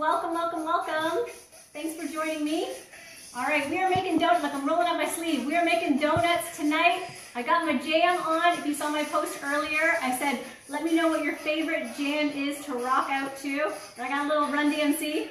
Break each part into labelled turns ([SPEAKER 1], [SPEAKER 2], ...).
[SPEAKER 1] welcome, welcome, welcome. Thanks for joining me. All right, we are making donuts, like I'm rolling up my sleeve. We are making donuts tonight. I got my jam on. If you saw my post earlier, I said, let me know what your favorite jam is to rock out to. And I got a little Run DMC.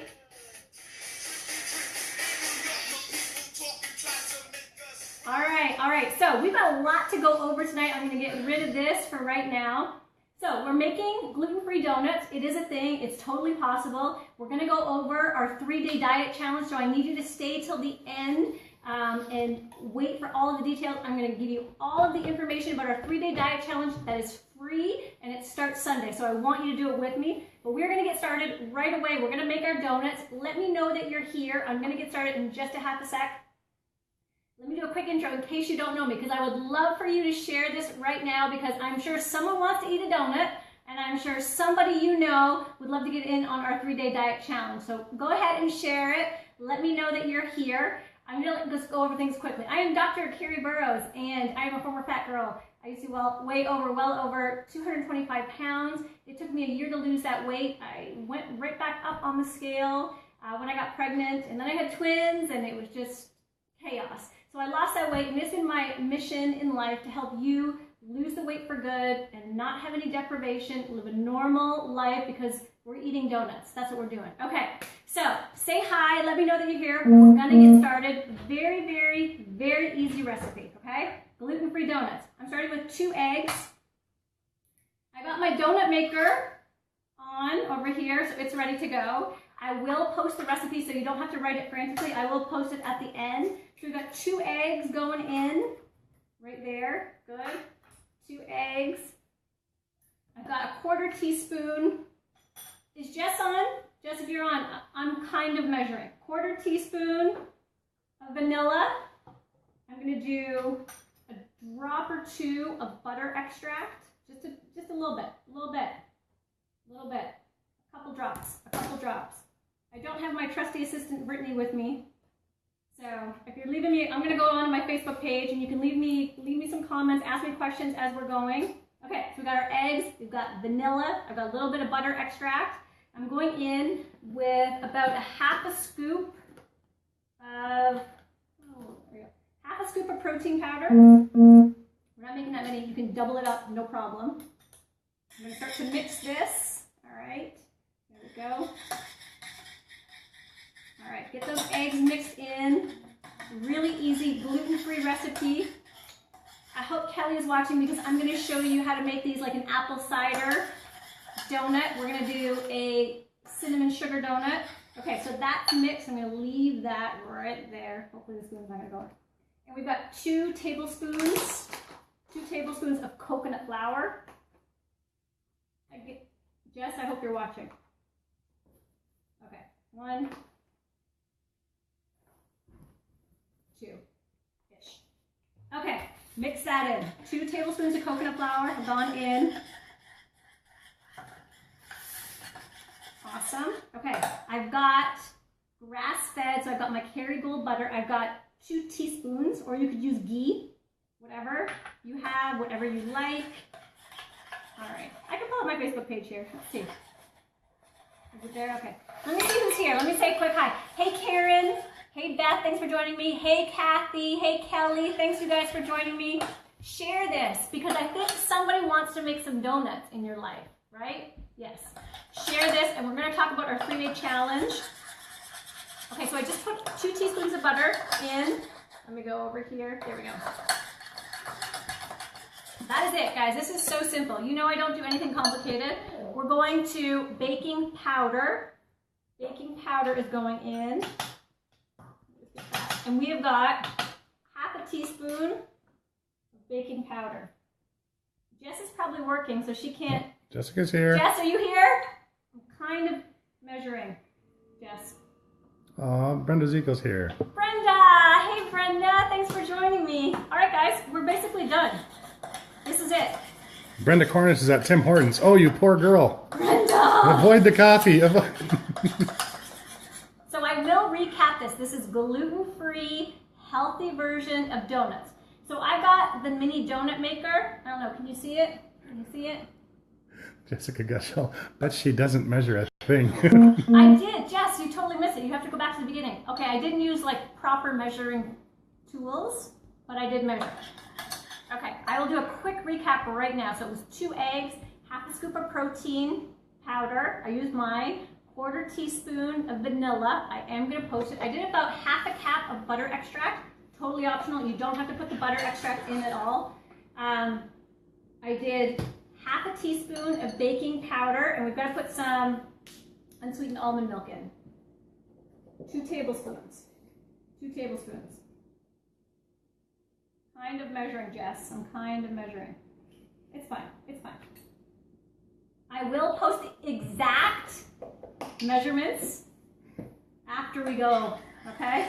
[SPEAKER 1] All right, so we've got a lot to go over tonight. I'm gonna get rid of this for right now. So we're making gluten-free donuts. It is a thing, it's totally possible. We're gonna go over our 3-day diet challenge, so I need you to stay till the end and wait for all of the details. I'm gonna give you all of the information about our 3-day diet challenge that is free, and it starts Sunday, so I want you to do it with me. But we're gonna get started right away. We're gonna make our donuts. Let me know that you're here. I'm gonna get started in just a half a sec. Let me do a quick intro in case you don't know me, because I would love for you to share this right now, because I'm sure someone wants to eat a donut, and I'm sure somebody you know would love to get in on our 3-day diet challenge. So go ahead and share it. Let me know that you're here. I'm gonna just go over things quickly. I am Dr. Carrie Burrows, and I am a former fat girl. I used to weigh well over 225 pounds. It took me a year to lose that weight. I went right back up on the scale when I got pregnant, and then I had twins, and it was just chaos. So I lost that weight, and it's been my mission in life to help you lose the weight for good and not have any deprivation, live a normal life, because we're eating donuts. That's what we're doing. Okay, so say hi, let me know that you're here. We're gonna get started. Very, very, very easy recipe, okay? Gluten-free donuts. I'm starting with 2 eggs. I got my donut maker on over here, so it's ready to go. I will post the recipe so you don't have to write it frantically. I will post it at the end. So we've got 2 eggs going in right there. Good. 2 eggs. I've got a 1/4 teaspoon. Is Jess on? Jess, if you're on, I'm kind of measuring. 1/4 teaspoon of vanilla. I'm going to do a drop or 2 of butter extract. Just a little bit. A couple drops. I don't have my trusty assistant Brittany with me, so if you're leaving me, I'm going to go on my Facebook page, and you can leave me some comments, ask me questions as we're going. Okay, so we've got our eggs, we've got vanilla, I've got a little bit of butter extract. I'm going in with about a half a scoop of protein powder. We're not making that many. You can double it up, no problem. I'm going to start to mix this. All right, there we go. All right, get those eggs mixed in. Really easy gluten-free recipe. I hope Kelly is watching, because I'm going to show you how to make these like an apple cider donut. We're going to do a cinnamon sugar donut. Okay, so that's mixed. I'm going to leave that right there. Hopefully the spoon's not going to go. And we've got 2 tablespoons of coconut flour. Jess, I hope you're watching. Okay, 1, 2-ish. Okay, mix that in. 2 tablespoons of coconut flour have gone in. Awesome. Okay, I've got grass-fed, so I've got my Kerrygold butter. I've got 2 teaspoons, or you could use ghee, whatever you have, whatever you like. All right, I can pull up my Facebook page here. Let's see. Is it there? Okay. Let me see who's here. Let me say a quick hi. Hey, Karen. Hey, Beth. Thanks for joining me. Hey, Kathy. Hey, Kelly. Thanks, you guys, for joining me. Share this, because I think somebody wants to make some donuts in your life, right? Yes. Share this, and we're going to talk about our 3-day challenge. Okay, so I just put 2 teaspoons of butter in. Let me go over here. There we go. That is it, guys. This is so simple. You know I don't do anything complicated. We're going to baking powder. Baking powder is going in. And we have got half a teaspoon of baking powder. Jess is probably working, so she can't.
[SPEAKER 2] Jessica's here.
[SPEAKER 1] Jess, are you here? I'm kind of measuring. Jess.
[SPEAKER 2] Brenda Zico's here.
[SPEAKER 1] Brenda! Hey, Brenda. Thanks for joining me. All right, guys. We're basically done. This is it.
[SPEAKER 2] Brenda Cornish is at Tim Hortons. Oh, you poor girl.
[SPEAKER 1] Brenda!
[SPEAKER 2] Avoid the coffee.
[SPEAKER 1] So I will recap this. This is gluten-free, healthy version of donuts. So I got the mini donut maker. I don't know. Can you see it? Can you see it?
[SPEAKER 2] Jessica Gushel, but she doesn't measure a thing.
[SPEAKER 1] I did, Jess, you totally missed it. You have to go back to the beginning. Okay, I didn't use like proper measuring tools, but I did measure. Okay, I will do a quick recap right now. So it was 2 eggs, half a scoop of protein powder. I used mine, 1/4 teaspoon of vanilla. I am gonna post it. I did about half a cap of butter extract, totally optional. You don't have to put the butter extract in at all. I did half a teaspoon of baking powder, and we've got to put some unsweetened almond milk in. 2 tablespoons. 2 tablespoons. Kind of measuring, Jess. I'm kind of measuring. It's fine. It's fine. I will post the exact measurements after we go, okay?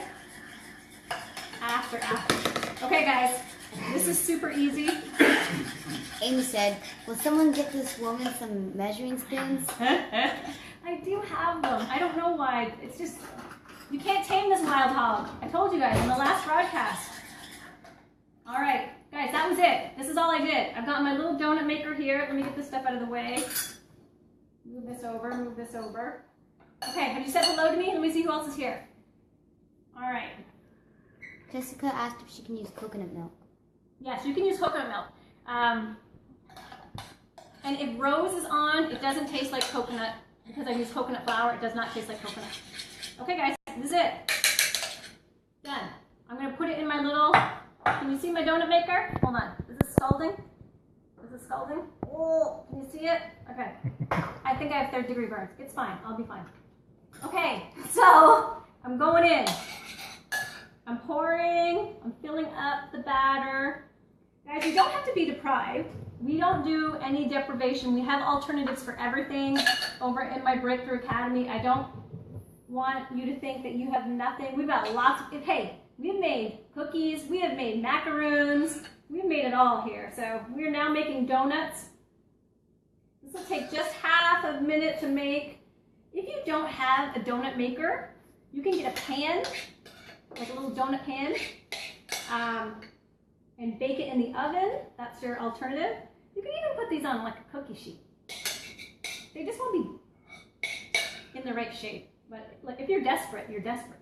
[SPEAKER 1] After. Okay, guys. This is super easy.
[SPEAKER 3] Amy said, will someone get this woman some measuring spoons?
[SPEAKER 1] I do have them. I don't know why. It's just, you can't tame this wild hog. I told you guys in the last broadcast. All right, guys, that was it. This is all I did. I've got my little donut maker here. Let me get this stuff out of the way. Move this over, move this over. Okay, have you said hello to me? Let me see who else is here. All right.
[SPEAKER 3] Jessica asked if she can use coconut milk.
[SPEAKER 1] Yes, you can use coconut milk. And if Rose is on, it doesn't taste like coconut because I use coconut flour. It does not taste like coconut. Okay, guys, this is it. Done. I'm going to put it in my little, can you see my donut maker? Hold on. Is this scalding? Is this scalding? Oh, can you see it? Okay. I think I have 3rd-degree burns. It's fine. I'll be fine. Okay, so I'm going in. I'm pouring. I'm filling up the batter. Guys, you don't have to be deprived. We don't do any deprivation. We have alternatives for everything over in my Breakthrough Academy. I don't want you to think that you have nothing. We've got lots of, hey, we've made cookies, we have made macaroons, we've made it all here. So we're now making donuts. This will take just half a minute to make. If you don't have a donut maker, you can get a pan, like a little donut pan, and bake it in the oven. That's your alternative. You can even put these on like a cookie sheet. They just won't be in the right shape. But like, if you're desperate, you're desperate.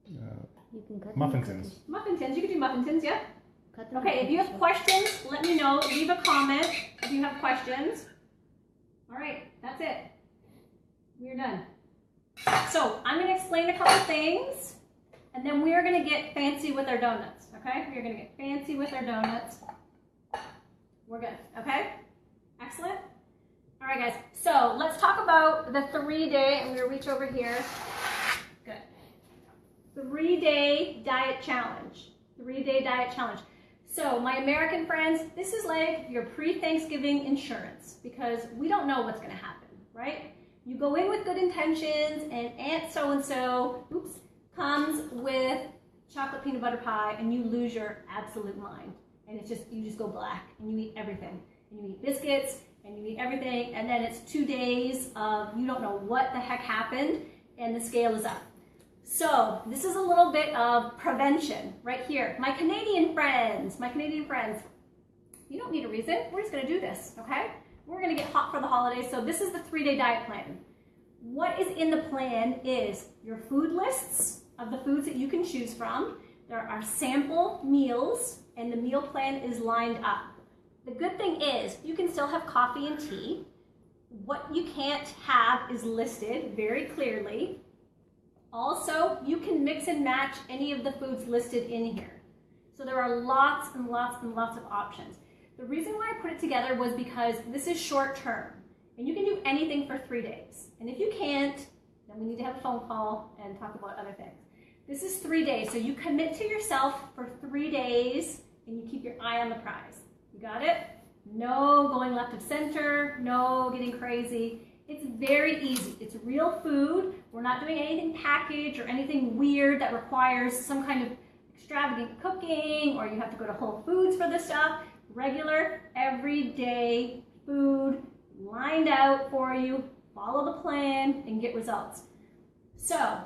[SPEAKER 3] You can cut
[SPEAKER 2] Muffin
[SPEAKER 3] them.
[SPEAKER 2] tins.
[SPEAKER 1] Muffin tins, you can do muffin tins, yeah?
[SPEAKER 3] Cut them
[SPEAKER 1] Okay, if you have questions, let me know. Leave a comment if you have questions. All right, that's it. We're done. So I'm gonna explain a couple things, and then we're gonna get fancy with our donuts, okay? We're gonna get fancy with our donuts. We're good, okay? Excellent. All right, guys, so let's talk about the 3-day, I'm gonna reach over here. Good. 3-day diet challenge. 3-day diet challenge. So my American friends, this is like your pre-Thanksgiving insurance because we don't know what's gonna happen, right? You go in with good intentions and Aunt so-and-so, oops, comes with chocolate peanut butter pie and you lose your absolute mind. And it's just, you just go black and you eat everything. And you eat biscuits and you eat everything. And then it's 2 days of you don't know what the heck happened and the scale is up. So this is a little bit of prevention right here. My Canadian friends, you don't need a reason. We're just gonna do this, okay? We're gonna get hot for the holidays. So this is the 3-day diet plan. What is in the plan is your food lists of the foods that you can choose from. There are sample meals and the meal plan is lined up. The good thing is you can still have coffee and tea. What you can't have is listed very clearly. Also, you can mix and match any of the foods listed in here. So there are lots and lots and lots of options. The reason why I put it together was because this is short term and you can do anything for 3 days. And if you can't, then we need to have a phone call and talk about other things. This is 3 days, so you commit to yourself for 3 days and you keep your eye on the prize. You got it? No going left of center, no getting crazy. It's very easy. It's real food. We're not doing anything packaged or anything weird that requires some kind of extravagant cooking or you have to go to Whole Foods for this stuff. Regular, everyday food lined out for you. Follow the plan and get results. So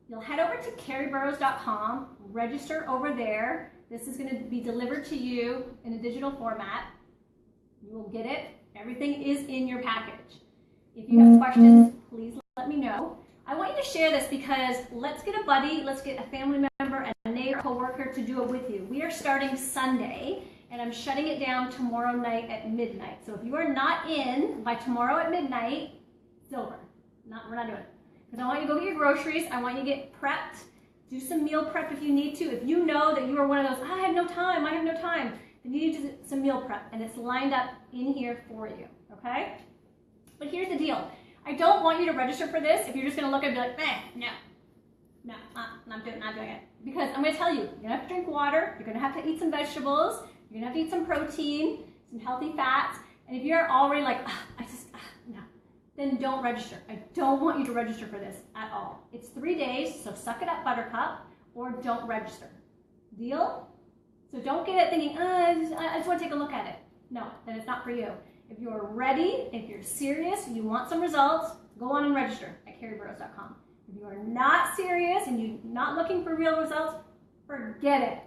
[SPEAKER 1] you'll head over to carrieburrows.com, register over there. This is going to be delivered to you in a digital format. You will get it. Everything is in your package. If you have questions, please let me know. I want you to share this because let's get a buddy, let's get a family member and a neighbor, coworker to do it with you. We are starting Sunday, and I'm shutting it down tomorrow night at midnight. So if you are not in by tomorrow at midnight, it's over. We're not doing it. Because I want you to go get your groceries. I want you to get prepped. Do some meal prep if you need to. If you know that you are one of those, I have no time, then you need to do some meal prep, and it's lined up in here for you, okay? But here's the deal. I don't want you to register for this if you're just gonna look and be like, no, not doing it. Because I'm gonna tell you, you're gonna have to drink water, you're gonna have to eat some vegetables, you're gonna have to eat some protein, some healthy fats, and if you're already like, no, then don't register. I don't want you to register for this at all. It's 3 days, so suck it up, buttercup, or don't register. Deal? So don't get it thinking, I just want to take a look at it. No, then it's not for you. If you're ready, if you're serious, you want some results, go on and register at carrieburrows.com. If you are not serious and you're not looking for real results, forget it.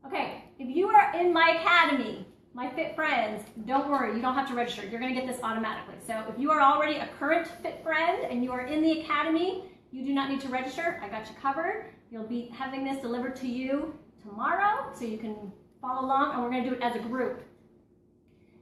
[SPEAKER 1] Okay, if you are in my academy, my Fit Friends, don't worry, you don't have to register. You're gonna get this automatically. So if you are already a current Fit Friend and you are in the academy, you do not need to register. I got you covered. You'll be having this delivered to you tomorrow so you can follow along, and we're gonna do it as a group.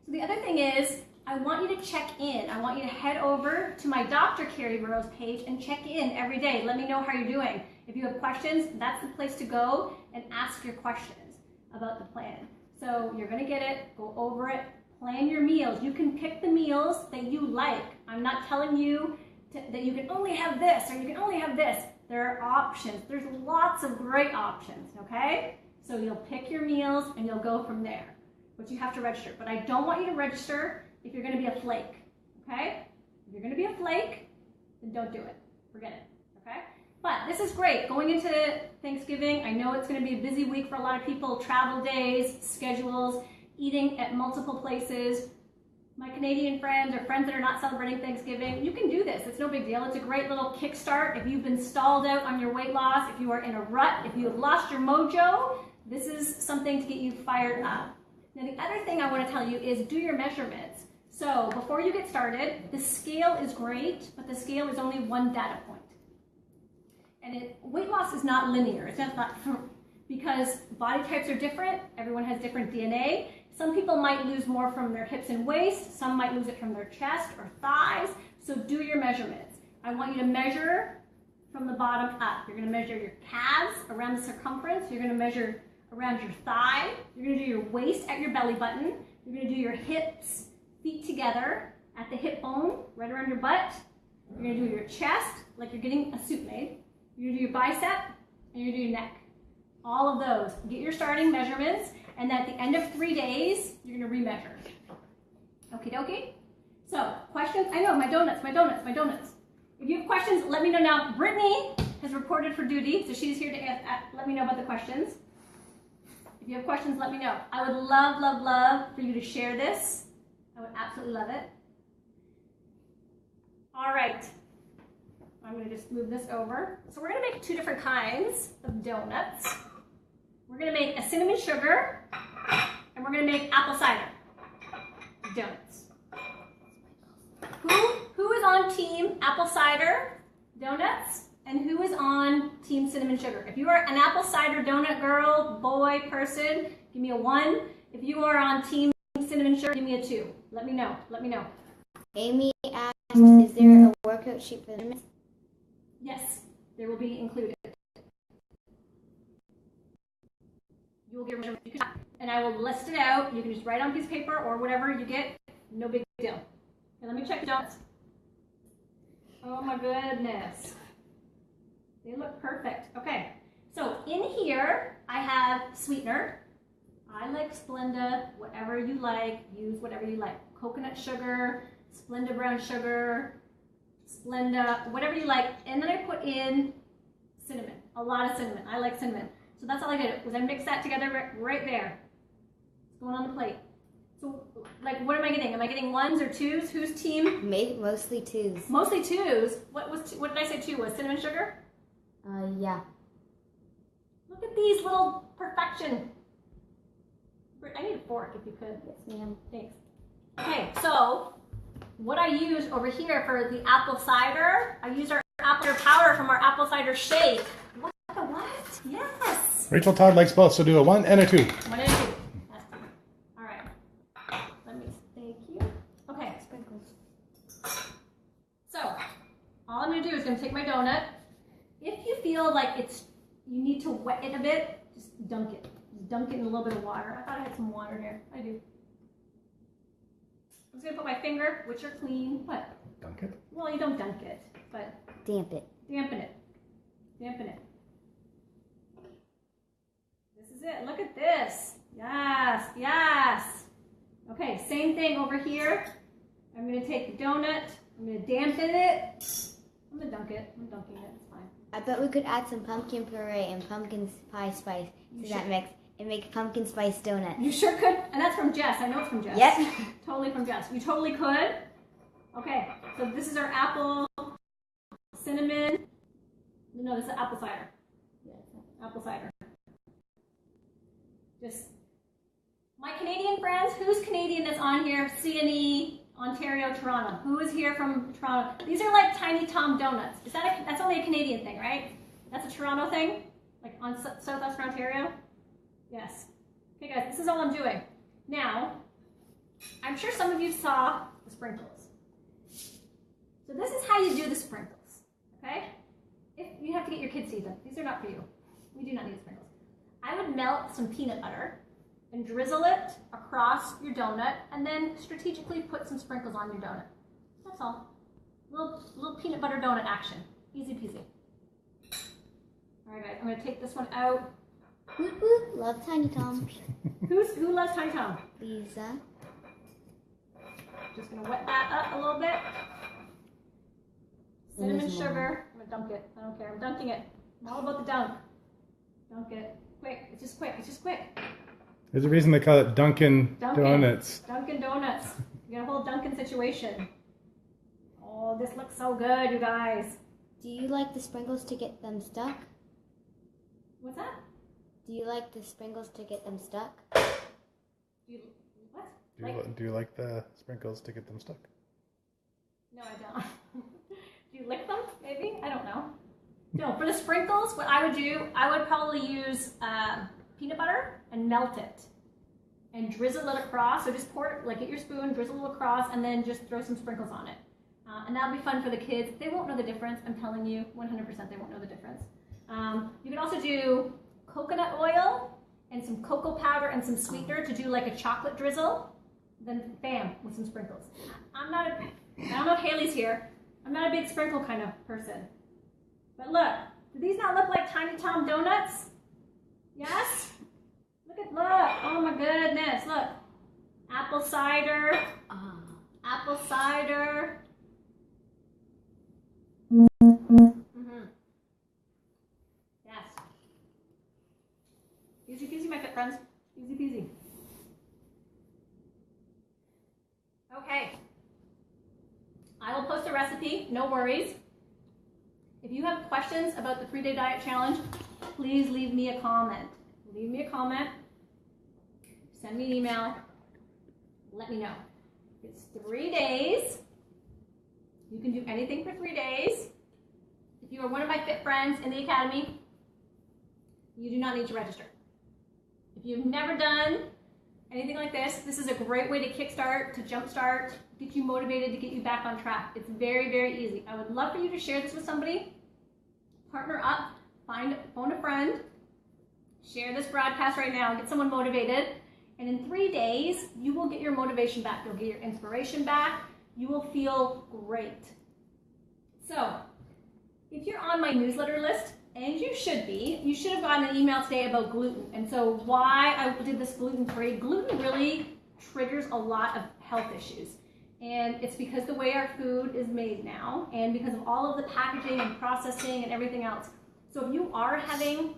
[SPEAKER 1] So the other thing is, I want you to check in. I want you to head over to my Dr. Carrie Burrows page and check in every day. Let me know how you're doing. If you have questions, that's the place to go and ask your questions about the plan. So you're gonna get it, go over it, plan your meals. You can pick the meals that you like. I'm not telling you that you can only have this or you can only have this. There are options. There's lots of great options, okay? So you'll pick your meals and you'll go from there. But you have to register. But I don't want you to register if you're gonna be a flake, okay? If you're gonna be a flake, then don't do it. Forget it, okay? But this is great. Going into Thanksgiving, I know it's gonna be a busy week for a lot of people, travel days, schedules, eating at multiple places. My Canadian friends or friends that are not celebrating Thanksgiving, you can do this. It's no big deal. It's a great little kickstart. If you've been stalled out on your weight loss, if you are in a rut, if you have lost your mojo, this is something to get you fired up. Now the other thing I want to tell you is do your measurements. So before you get started, the scale is great, but the scale is only one data point. And weight loss is not linear. It's not because body types are different. Everyone has different DNA. Some people might lose more from their hips and waist. Some might lose it from their chest or thighs. So do your measurements. I want you to measure from the bottom up. You're going to measure your calves around the circumference. You're going to measure around your thigh. You're going to do your waist at your belly button. You're going to do your hips, feet together at the hip bone, right around your butt. You're going to do your chest like you're getting a suit made. You're going to do your bicep, and you're going to do your neck. All of those. Get your starting measurements, and at the end of 3 days, you're going to remeasure. Okie dokie? So, questions? I know, my donuts. If you have questions, let me know now. Brittany has reported for duty, so she's here to let me know about the questions. If you have questions, let me know. I would love for you to share this. I would absolutely love it. All right. I'm going to just move this over. So we're going to make 2 different kinds of donuts. We're going to make a cinnamon sugar, and we're going to make apple cider donuts. Who is on team apple cider donuts, and who is on team cinnamon sugar? If you are an apple cider donut girl, boy, person, give me a 1. If you are on team cinnamon sugar, give me a 2. Let me know.
[SPEAKER 3] Amy asked, is there a workout sheet for them?
[SPEAKER 1] Yes, there will be included. You will get, and I will list it out. You can just write on a piece of paper or whatever you get. No big deal. Okay, let me check the donuts. Oh my goodness. They look perfect. Okay, so in here I have sweetener. I like Splenda, whatever you like. Use whatever you like. Coconut sugar, Splenda brown sugar, Splenda, whatever you like. And then I put in cinnamon, a lot of cinnamon. I like cinnamon. So that's all I did, was I mixed that together right there. It's going on the plate. So, like, what am I getting? Am I getting 1s or 2s? Whose team?
[SPEAKER 3] Mostly 2s.
[SPEAKER 1] Mostly 2s? What did I say 2 was? Cinnamon sugar?
[SPEAKER 3] Yeah.
[SPEAKER 1] Look at these little perfection. I need a fork if you could.
[SPEAKER 3] Yes, ma'am.
[SPEAKER 1] Thanks. Okay, so what I use over here for the apple cider, I use our apple cider powder from our apple cider shake. What the what? Yes.
[SPEAKER 2] Rachel Todd likes both, so do a 1 and a 2.
[SPEAKER 1] 1 and 2. All right. Let me, thank you. Okay.
[SPEAKER 3] Sprinkles.
[SPEAKER 1] So, all I'm going to do is going to take my donut. If you feel like you need to wet it a bit, just dunk it. Just dunk it in a little bit of water. I thought I had some water here. I do. I'm just going to put my finger, which are clean. What?
[SPEAKER 2] Dunk it?
[SPEAKER 1] Well, you don't dunk it, but
[SPEAKER 3] Damp it.
[SPEAKER 1] dampen it. Dampen it. This is it. Look at this. Yes, yes. Okay, same thing over here. I'm going to take the donut. I'm going to dampen it. I'm going to dunk it. I'm dunking it. It's fine.
[SPEAKER 3] I bet we could add some pumpkin puree and pumpkin pie spice to that mix and make a pumpkin spice donut.
[SPEAKER 1] You sure could. And that's from Jess. I know it's from Jess.
[SPEAKER 3] Yep.
[SPEAKER 1] Totally from Jess. You totally could. Okay, so this is our apple cinnamon. No, this is apple cider. Yeah, apple cider. Just my Canadian friends. Who's Canadian that's on here? CNE, Ontario, Toronto. Who is here from Toronto? These are like Tiny Tom donuts. Is that that's only a Canadian thing, right? That's a Toronto thing? Like on Southwestern Ontario? Yes. Okay guys, this is all I'm doing. Now, I'm sure some of you saw the sprinkles. So this is how you do the sprinkles, okay? If you have to get your kids to eat them. These are not for you. We do not need sprinkles. I would melt some peanut butter and drizzle it across your donut and then strategically put some sprinkles on your donut. That's all. Little peanut butter donut action. Easy peasy. All right guys, I'm gonna take this one out.
[SPEAKER 3] Woot woot, love Tiny Tom.
[SPEAKER 1] Who loves Tiny Tom?
[SPEAKER 3] Lisa.
[SPEAKER 1] Just gonna wet that up a little bit. Cinnamon sugar. I'm gonna dunk it. I don't care. I'm dunking it. I'm all about the dunk. Dunk it. Quick. It's just quick. It's just quick.
[SPEAKER 2] There's a reason they call it Dunkin' Donuts.
[SPEAKER 1] Dunkin' Donuts. You got a whole Dunkin' situation. Oh, this looks so good, you guys.
[SPEAKER 3] Do you like the sprinkles to get them stuck?
[SPEAKER 1] What's that?
[SPEAKER 3] Do you like the sprinkles to get them stuck?
[SPEAKER 1] What?
[SPEAKER 2] Do you like the sprinkles to get them stuck?
[SPEAKER 1] No, I don't. Do you lick them, maybe? I don't know. No, for the sprinkles, what I would do, I would probably use peanut butter and melt it and drizzle it across. So just pour it, like get your spoon, drizzle it across, and then just throw some sprinkles on it. And that'll be fun for the kids. They won't know the difference, I'm telling you, 100% they won't know the difference. You can also do coconut oil and some cocoa powder and some sweetener to do like a chocolate drizzle. Then bam, with some sprinkles. I don't know if Haley's here. I'm not a big sprinkle kind of person. But look, do these not look like Tiny Tom donuts? Yes? Look, oh my goodness, look. Apple cider, apple cider. Yes. Easy peasy, my fit friends. Easy peasy. Okay. I will post a recipe, no worries. If you have questions about the 3-day diet challenge, please leave me a comment. Leave me a comment, send me an email, let me know. It's 3 days. You can do anything for 3 days. If you are one of my fit friends in the academy, you do not need to register. If you've never done anything like this, this is a great way to kickstart, to jumpstart, get you motivated, to get you back on track. It's very, very easy. I would love for you to share this with somebody, partner up, phone a friend, share this broadcast right now, get someone motivated, and in 3 days, you will get your motivation back. You'll get your inspiration back. You will feel great. So, if you're on my newsletter list, and you should be, you should have gotten an email today about gluten. And so why I did this gluten-free. Gluten really triggers a lot of health issues. And it's because the way our food is made now, and because of all of the packaging and processing and everything else. So if you are having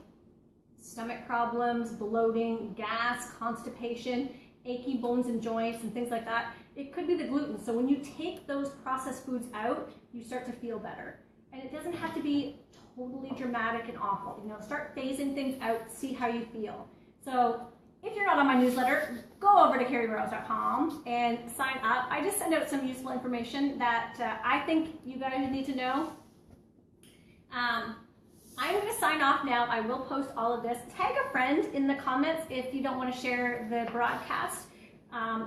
[SPEAKER 1] stomach problems, bloating, gas, constipation, achy bones and joints and things like that, it could be the gluten. So when you take those processed foods out, you start to feel better. And it doesn't have to be totally dramatic and awful. You know, start phasing things out, see how you feel. So if you're not on my newsletter, go over to carrieburrows.com and sign up. I just send out some useful information that I think you guys need to know. I'm going to sign off now. I will post all of this. Tag a friend in the comments if you don't want to share the broadcast,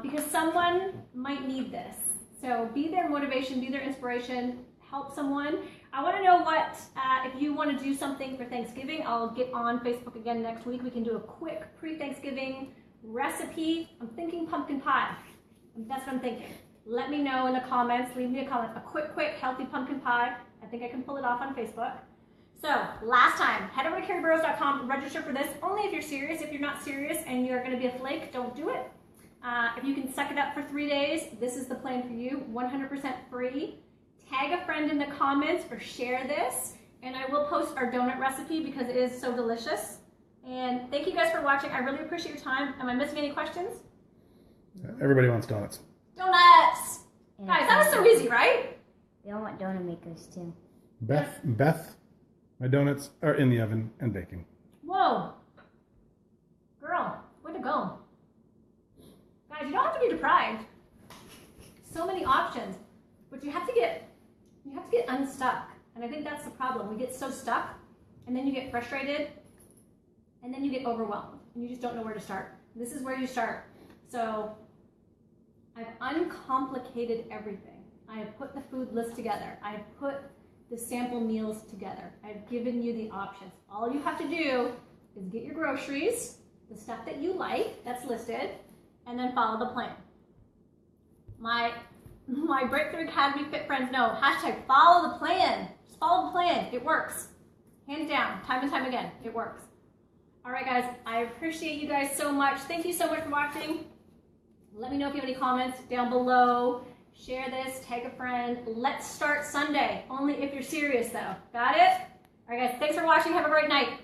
[SPEAKER 1] because someone might need this. So be their motivation, be their inspiration, help someone. I want to know what, if you want to do something for Thanksgiving, I'll get on Facebook again next week. We can do a quick pre-Thanksgiving recipe. I'm thinking pumpkin pie. That's what I'm thinking. Let me know in the comments. Leave me a comment. A quick, healthy pumpkin pie. I think I can pull it off on Facebook. So, last time, head over to carrieburrows.com, register for this. Only if you're serious. If you're not serious and you're going to be a flake, don't do it. If you can suck it up for 3 days, this is the plan for you. 100% free. Tag a friend in the comments or share this. And I will post our donut recipe because it is so delicious. And thank you guys for watching. I really appreciate your time. Am I missing any questions?
[SPEAKER 2] Everybody wants donuts.
[SPEAKER 1] Donuts! Guys, that was so easy, right?
[SPEAKER 3] They all want donut makers too.
[SPEAKER 2] Beth, my donuts are in the oven and baking.
[SPEAKER 1] Whoa. Girl, way to go. Guys, you don't have to be deprived. So many options. But you have to get unstuck. And I think that's the problem. We get so stuck, and then you get frustrated, and then you get overwhelmed, and you just don't know where to start. This is where you start. So I've uncomplicated everything. I have put the food list together. I have put the sample meals together. I've given you the options. All you have to do is get your groceries, the stuff that you like that's listed, and then follow the plan. My Breakthrough Academy Fit friends know, hashtag follow the plan. Just follow the plan. It works. Hands down, time and time again, it works. All right, guys, I appreciate you guys so much. Thank you so much for watching. Let me know if you have any comments down below. Share this, tag a friend. Let's start Sunday. Only if you're serious, though. Got it? All right, guys, thanks for watching. Have a great night.